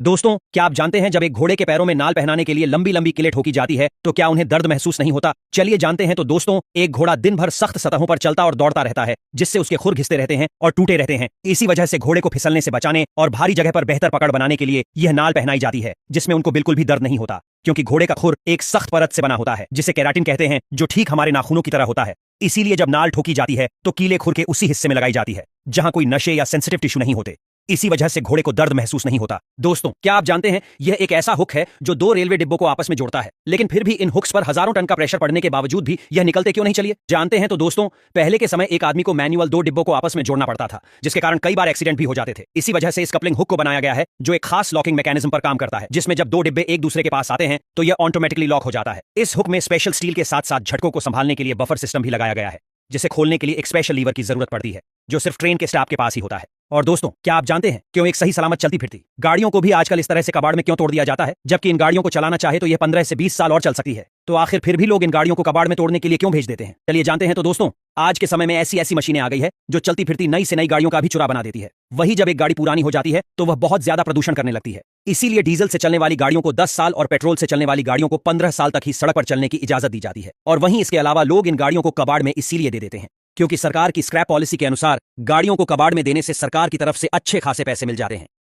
दोस्तों, क्या आप जानते हैं जब एक घोड़े के पैरों में नाल पहनाने के लिए लंबी लंबी किलें ठोकी जाती है तो क्या उन्हें दर्द महसूस नहीं होता? चलिए जानते हैं। तो दोस्तों, एक घोड़ा दिन भर सख्त सतहों पर चलता और दौड़ता रहता है, जिससे उसके खुर घिसते रहते हैं और टूटे रहते हैं। इसी वजह से घोड़े को फिसलने से बचाने और भारी जगह पर बेहतर पकड़ बनाने के लिए यह नाल पहनाई जाती है, जिसमें उनको बिल्कुल भी दर्द नहीं होता, क्योंकि घोड़े का खुर एक सख्त परत से बना होता है जिसे केराटिन कहते हैं, जो ठीक हमारे नाखूनों की तरह होता है। इसीलिए जब नाल ठोकी जाती है तो कीले खुर के उसी हिस्से में लगाई जाती है जहां कोई नशे या सेंसिटिव टिश्यू नहीं होते। इसी वजह से घोड़े को दर्द महसूस नहीं होता। दोस्तों, क्या आप जानते हैं यह एक ऐसा हुक है जो दो रेलवे डिब्बों को आपस में जोड़ता है, लेकिन फिर भी इन हुक्स पर हजारों टन का प्रेशर पड़ने के बावजूद भी यह निकलते क्यों नहीं? चलिए जानते हैं। तो दोस्तों, पहले के समय एक आदमी को मैनुअल दो डिब्बों को आपस में जोड़ना पड़ता था, जिसके कारण कई बार एक्सीडेंट भी हो जाते थे। इसी वजह से इस कपलिंग हुक को बनाया गया है, जो एक खास लॉकिंग मैकेनिज्म पर काम करता है, जिसमें जब दो डिब्बे एक दूसरे के पास आते हैं तो यह ऑटोमेटिकली लॉक हो जाता है। इस हुक में स्पेशल स्टील के साथ साथ झटकों को संभालने के लिए बफर सिस्टम भी लगाया गया है, जिसे खोलने के लिए एक स्पेशल लीवर की जरूरत पड़ती है, जो सिर्फ ट्रेन के स्टाफ के पास ही होता है। और दोस्तों, क्या आप जानते हैं क्यों एक सही सलामत चलती फिरती गाड़ियों को भी आजकल इस तरह से कबाड़ में क्यों तोड़ दिया जाता है, जबकि इन गाड़ियों को चलाना चाहे तो यह 15 से 20 साल और चल सकती है? तो आखिर फिर भी लोग इन गाड़ियों को कबाड़ में तोड़ने के लिए क्यों भेज देते हैं? चलिए जानते हैं। तो दोस्तों, आज के समय में ऐसी ऐसी मशीनें आ गई है जो चलती फिरती नई से नई गाड़ियों का भी चुरा बना देती है। वही जब एक गाड़ी पुरानी हो जाती है तो वह बहुत ज्यादा प्रदूषण करने लगती है। इसीलिए डीजल से चलने वाली गाड़ियों को 10 साल और पेट्रोल से चलने वाली गाड़ियों को 15 साल तक ही सड़क पर चलने की इजाजत दी जाती है। और वहीं इसके अलावा लोग इन गाड़ियों को कबाड़ में इसीलिए दे देते हैं क्योंकि सरकार की स्क्रैप पॉलिसी के अनुसार गाड़ियों को कबाड़ में देने से सरकार की तरफ से अच्छे खासे पैसे मिल जाते हैं।